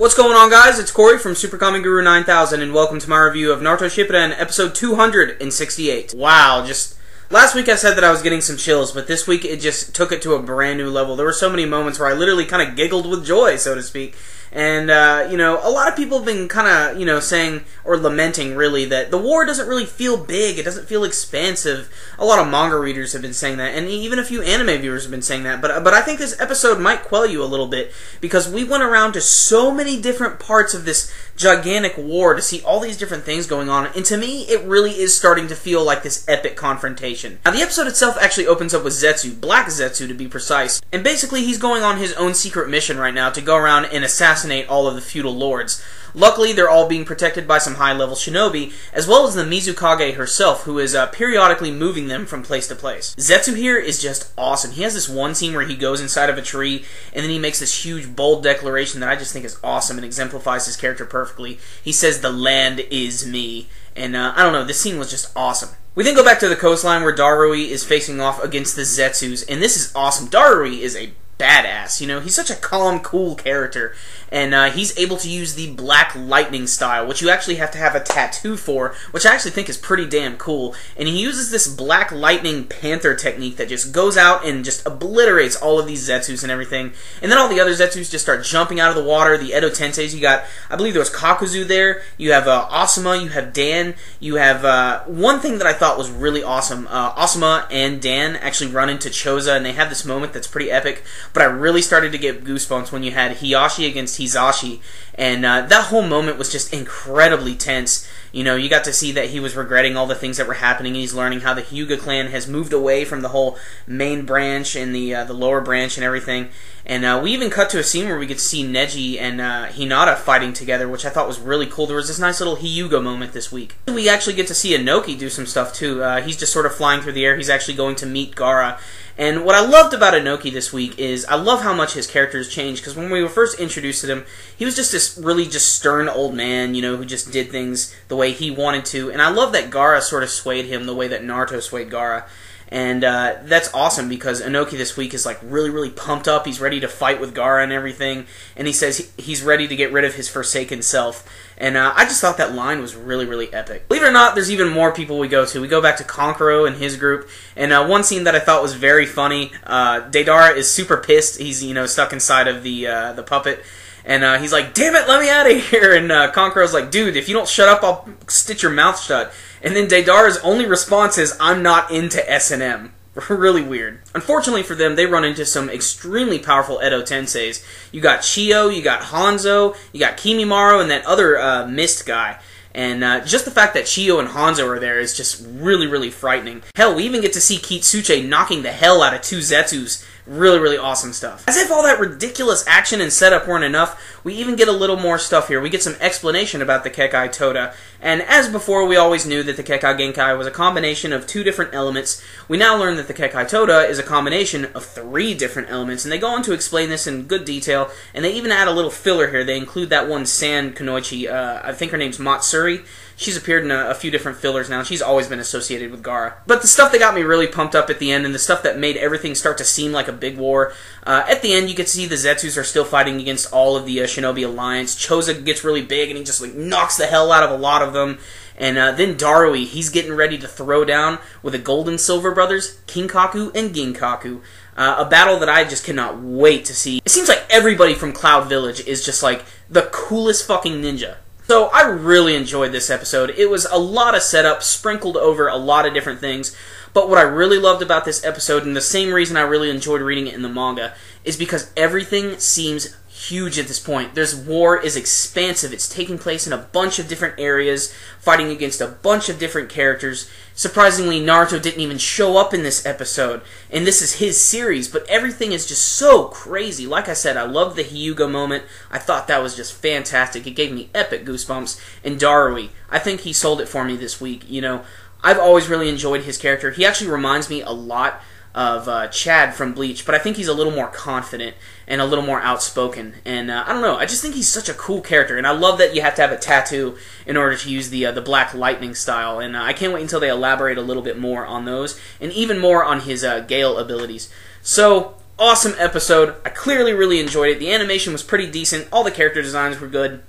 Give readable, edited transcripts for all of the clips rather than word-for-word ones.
What's going on, guys? It's Corey from SuperKamiGuru9000, and welcome to my review of Naruto Shippuden, episode 268. Wow, just... Last week I said that I was getting some chills, but this week it just took it to a brand new level. There were so many moments where I literally kind of giggled with joy, so to speak. And, you know, a lot of people have been kind of, you know, saying, or lamenting, really, that the war doesn't really feel big, it doesn't feel expansive. A lot of manga readers have been saying that, and even a few anime viewers have been saying that. But I think this episode might quell you a little bit, because we went around to so many different parts of this gigantic war to see all these different things going on, and to me, it really is starting to feel like this epic confrontation. Now, the episode itself actually opens up with Zetsu, Black Zetsu to be precise, and basically he's going on his own secret mission right now to go around and assassinate all of the feudal lords. Luckily, they're all being protected by some high-level shinobi, as well as the Mizukage herself, who is periodically moving them from place to place. Zetsu here is just awesome. He has this one scene where he goes inside of a tree, and then he makes this huge, bold declaration that I just think is awesome and exemplifies his character perfectly. He says, "The land is me." And, I don't know, this scene was just awesome. We then go back to the coastline where Darui is facing off against the Zetsus, and this is awesome. Darui is a badass, you know, he's such a calm, cool character, and he's able to use the Black Lightning style, which you actually have to have a tattoo for, which I actually think is pretty damn cool, and he uses this Black Lightning Panther technique that just goes out and just obliterates all of these Zetsus and everything, and then all the other Zetsus just start jumping out of the water. The Edo Tenseis, you got, I believe there was Kakuzu there, you have Asuma, you have Dan, you have, one thing that I thought was really awesome, Asuma and Dan actually run into Choza, and they have this moment that's pretty epic. But I really started to get goosebumps when you had Hiyashi against Hizashi, and that whole moment was just incredibly tense. You know, you got to see that he was regretting all the things that were happening, and he's learning how the Hyuga clan has moved away from the whole main branch and the lower branch and everything. And we even cut to a scene where we get to see Neji and Hinata fighting together, which I thought was really cool. There was this nice little Hyuga moment this week. We actually get to see Inoki do some stuff too. He's just sort of flying through the air. He's actually going to meet Gaara. And what I loved about Inoki this week is I love how much his character has changed, because when we were first introduced to him, he was just this really just stern old man, you know, who just did things the way he wanted to. And I love that Gaara sort of swayed him the way that Naruto swayed Gaara. And that's awesome, because Inoki this week is like really pumped up. He's ready to fight with Gaara and everything, and he says he's ready to get rid of his forsaken self. And I just thought that line was really epic. Believe it or not, there's even more people we go to. We go back to Kankuro and his group, and one scene that I thought was very funny, Deidara is super pissed. He's, you know, stuck inside of the puppet. And he's like, "Damn it, let me out of here!" And Kankuro's like, "Dude, if you don't shut up, I'll stitch your mouth shut." And then Deidara's only response is, "I'm not into S&M." Really weird. Unfortunately for them, they run into some extremely powerful Edo Tenseis. You got Chiyo, you got Hanzo, you got Kimimaro, and that other Mist guy. And just the fact that Chiyo and Hanzo are there is just really frightening. Hell, we even get to see Kitsuche knocking the hell out of two Zetsus. Really awesome stuff. As if all that ridiculous action and setup weren't enough, we even get a little more stuff here. We get some explanation about the Kekkai Toda. And as before, we always knew that the Kekkai Genkai was a combination of two different elements. We now learn that the Kekkai Toda is a combination of three different elements. And they go on to explain this in good detail. And they even add a little filler here. They include that one Sand Kunoichi. I think her name's Matsuri. She's appeared in a few different fillers now, and she's always been associated with Gaara. But the stuff that got me really pumped up at the end, and the stuff that made everything start to seem like a big war, at the end you get to see the Zetsus are still fighting against all of the Shinobi Alliance. Choza gets really big, and he just like knocks the hell out of a lot of them. And then Darui, he's getting ready to throw down with the Gold and Silver brothers, Kinkaku and Ginkaku. A battle that I just cannot wait to see. It seems like everybody from Cloud Village is just like the coolest fucking ninja. So I really enjoyed this episode. It was a lot of setup, sprinkled over a lot of different things. But what I really loved about this episode, and the same reason I really enjoyed reading it in the manga, is because everything seems huge at this point. This war is expansive. It's taking place in a bunch of different areas, fighting against a bunch of different characters. Surprisingly, Naruto didn't even show up in this episode, and this is his series, but everything is just so crazy. Like I said, I loved the Hyuga moment. I thought that was just fantastic. It gave me epic goosebumps. And Darui, I think he sold it for me this week. You know, I've always really enjoyed his character. He actually reminds me a lot of Chad from Bleach, but I think he's a little more confident and a little more outspoken. And I don't know, I just think he's such a cool character, and I love that you have to have a tattoo in order to use the Black Lightning style. And I can't wait until they elaborate a little bit more on those, and even more on his Gale abilities. So awesome episode. I clearly really enjoyed it. The animation was pretty decent. All the character designs were good.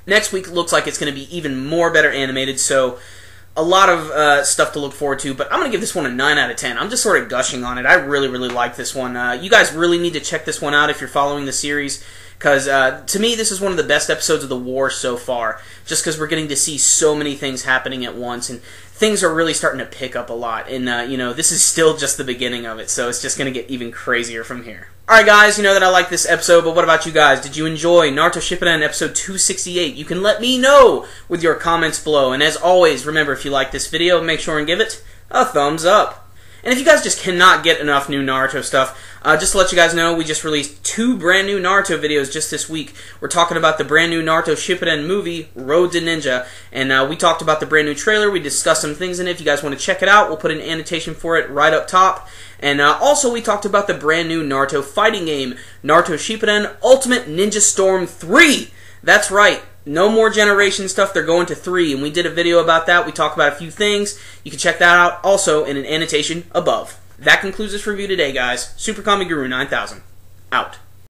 Next week looks like it's going to be even more better animated, so a lot of stuff to look forward to, but I'm going to give this one a 9 out of 10. I'm just sort of gushing on it. I really, really like this one. You guys really need to check this one out if you're following the series, because to me, this is one of the best episodes of the war so far, just because we're getting to see so many things happening at once, and things are really starting to pick up a lot, and you know, this is still just the beginning of it, so it's just going to get even crazier from here. Alright guys, you know that I like this episode, but what about you guys? Did you enjoy Naruto Shippuden episode 268? You can let me know with your comments below, and as always, remember, if you like this video, make sure and give it a thumbs up. And if you guys just cannot get enough new Naruto stuff, just to let you guys know, we just released 2 brand new Naruto videos just this week. We're talking about the brand new Naruto Shippuden movie, Road to Ninja, and we talked about the brand new trailer. We discussed some things in it. If you guys want to check it out, we'll put an annotation for it right up top. And also, we talked about the brand new Naruto fighting game, Naruto Shippuden Ultimate Ninja Storm 3. That's right. No more generation stuff, they're going to 3, and we did a video about that. We talked about a few things. You can check that out also in an annotation above. That concludes this review today, guys. SuperKamiGuru9000, out.